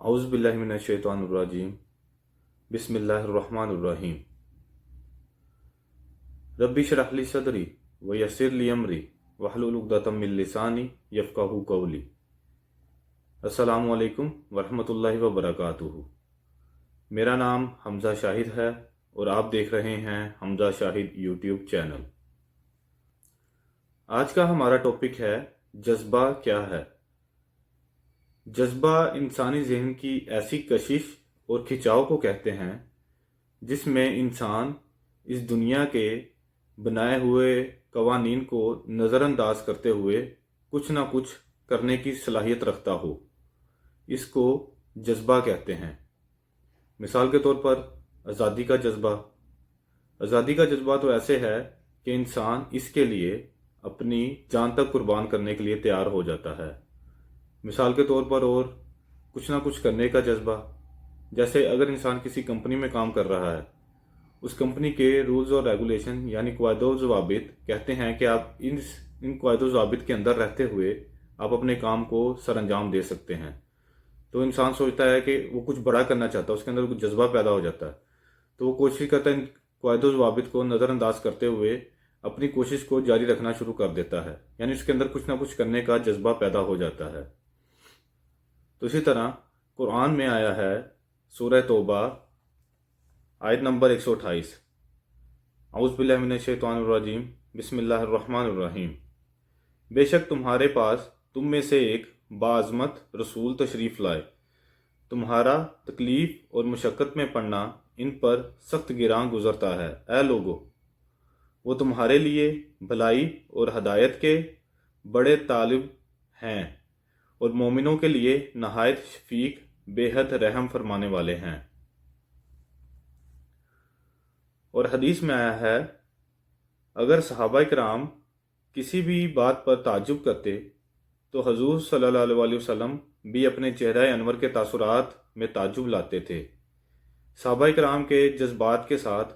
औज़ु बिल्लाहि मिनश शैतानिर रजीम। बिस्मिल्लाहिर रहमानिर रहीम। रब्बि इश्रह ली सदरी व यस्सिर ली अमरी वहलुल उक़दतम मिन लिसानी यफ़क़हू क़ौली। अस्सलामु अलैकुम वरहमतुल्लाहि व बरकातुहू। मेरा नाम हमज़ा शाहिद है और आप देख रहे हैं हमज़ा शाहिद यूट्यूब चैनल। आज का हमारा टॉपिक है जज्बा क्या है। जज्बा इंसानी ज़हन की ऐसी कशिश और खिंचाव को कहते हैं जिसमें इंसान इस दुनिया के बनाए हुए कवानीन को नज़रअंदाज करते हुए कुछ ना कुछ करने की सलाहियत रखता हो, इसको जज्बा कहते हैं। मिसाल के तौर पर आज़ादी का जज्बा। आज़ादी का जज्बा तो ऐसे है कि इंसान इसके लिए अपनी जान तक कुर्बान करने के लिए तैयार हो जाता है। मिसाल के तौर पर और कुछ ना कुछ करने का जज्बा, जैसे अगर इंसान किसी कंपनी में काम कर रहा है, उस कंपनी के रूल्स और रेगुलेशन यानी क़वायदो ज़वाबित कहते हैं कि आप इन क़वायदो ज़वाबित के अंदर रहते हुए आप अपने काम को सरअंजाम दे सकते हैं। तो इंसान सोचता है कि वो कुछ बड़ा करना चाहता है, उसके अंदर कुछ जज्बा पैदा हो जाता है, तो वो कोशिश करता है इन क़वायदो ज़वाबित को नज़रअंदाज करते हुए अपनी कोशिश को जारी रखना शुरू कर देता है, यानी उसके अंदर कुछ ना कुछ करने का जज्बा पैदा हो जाता है। तो इसी तरह कुरान में आया है सूरह तौबा आयत नंबर 128, औज़ु बिल्लाहि मिनश शैतानिर रजीम बिस्मिल्लाहिर रहमानिर रहीम। बेशक तुम्हारे पास तुम में से एक बाज़मत रसूल तशरीफ़ लाए, तुम्हारा तकलीफ़ और मुशक्क़त में पड़ना इन पर सख्त गिरां गुज़रता है। ऐ लोगो, वो तुम्हारे लिए भलाई और हदायत के बड़े तालिब हैं और मोमिनों के लिए नहायत शफीक बेहद रहम फरमाने वाले हैं। और हदीस में आया है, अगर सहाबा किराम किसी भी बात पर ताज्जुब करते तो हजूर सल्लल्लाहु अलैहि वसल्लम भी अपने चेहरा अनवर के तासुरात में ताज्जुब लाते थे। सहाबा किराम के जज्बात के साथ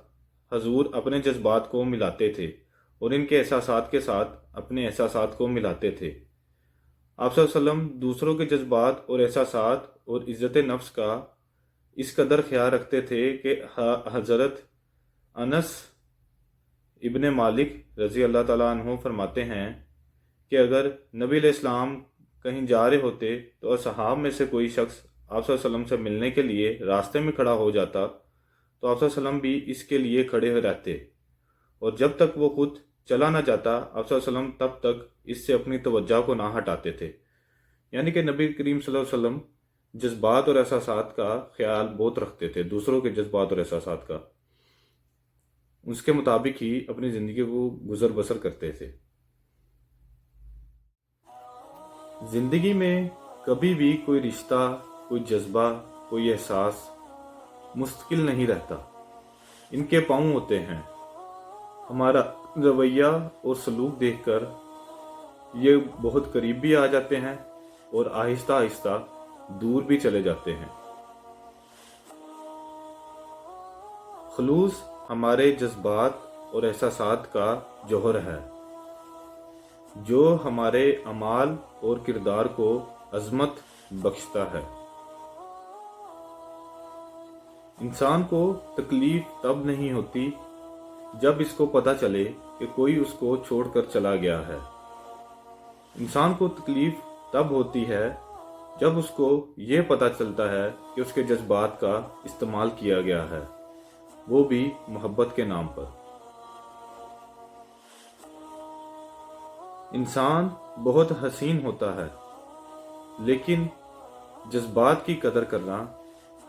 हजूर अपने जज्बात को मिलाते थे और इनके एहसासात के साथ अपने एहसासात को मिलाते थे। आप सल्लल्लाहु अलैहि वसल्लम दूसरों के जज्बात और एहसासात और इज़्ज़त नफ्स का इस कदर ख्याल रखते थे कि हज़रत अनस इब्ने मालिक रज़ी अल्लाह ताला अन्हु फरमाते हैं कि अगर नबी अलैहिस्सलाम कहीं जा रहे होते तो असहाब में से कोई शख्स आप सल्लल्लाहु अलैहि वसल्लम से मिलने के लिए रास्ते में खड़ा हो जाता तो आप सल्लल्लाहु अलैहि वसल्लम भी इसके लिए खड़े हो रहते, और जब तक वो खुद चला ना जाता आप सल्लल्लाहु अलैहि वसल्लम तब तक इससे अपनी तवज्जो को ना हटाते थे। यानी कि नबी करीम सल्लल्लाहु अलैहि वसल्लम जज्बात और एहसासात का ख्याल बहुत रखते थे, दूसरों के जज्बात और एहसासात का, उसके मुताबिक ही अपनी ज़िंदगी को गुजर बसर करते थे। ज़िंदगी में कभी भी कोई रिश्ता, कोई जज्बा, कोई एहसास मुस्तकिल नहीं रहता, इनके पाँव होते हैं। हमारा रवैया और सलूक देखकर ये बहुत करीब भी आ जाते हैं और आहिस्ता आहिस्ता दूर भी चले जाते हैं। खलूस हमारे जज्बात और एहसासात का जौहर है, जो हमारे अमाल और किरदार को अज़मत बख्शता है। इंसान को तकलीफ तब नहीं होती जब इसको पता चले कि कोई उसको छोड़कर चला गया है। इंसान को तकलीफ तब होती है जब उसको ये पता चलता है कि उसके जज्बात का इस्तेमाल किया गया है, वो भी मोहब्बत के नाम पर। इंसान बहुत हसीन होता है, लेकिन जज्बात की कदर करना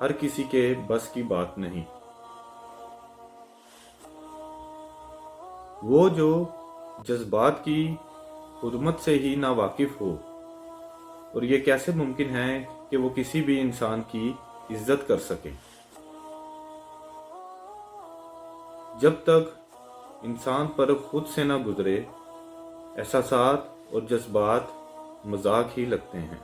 हर किसी के बस की बात नहीं। वो जो जज्बात की हुर्मत से ही ना वाकिफ हो, और ये कैसे मुमकिन है कि वो किसी भी इंसान की इज्जत कर सके। जब तक इंसान पर खुद से ना गुजरे, एहसासात और जज्बात मजाक ही लगते हैं।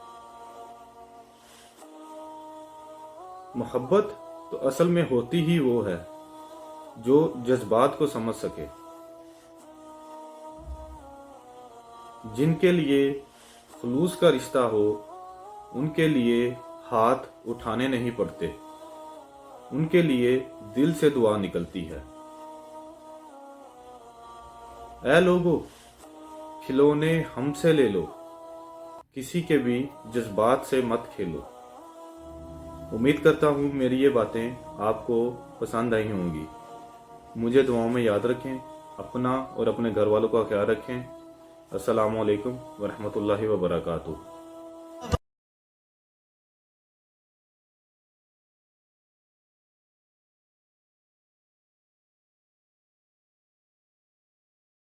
मोहब्बत तो असल में होती ही वो है जो जज्बात को समझ सके। जिनके लिए खुलूस का रिश्ता हो, उनके लिए ہاتھ اٹھانے نہیں پڑتے، ان کے لیے دل سے دعا نکلتی ہے۔ اے لوگو، کھلونے ہم سے لے لو، کسی کے بھی جذبات سے مت کھیلو۔ امید کرتا ہوں میری یہ باتیں آپ کو پسند آئی ہوں گی۔ مجھے دعاؤں میں یاد رکھیں، اپنا اور اپنے گھر والوں کا خیال رکھیں۔ السلام علیکم ورحمۃ اللہ وبرکاتہ۔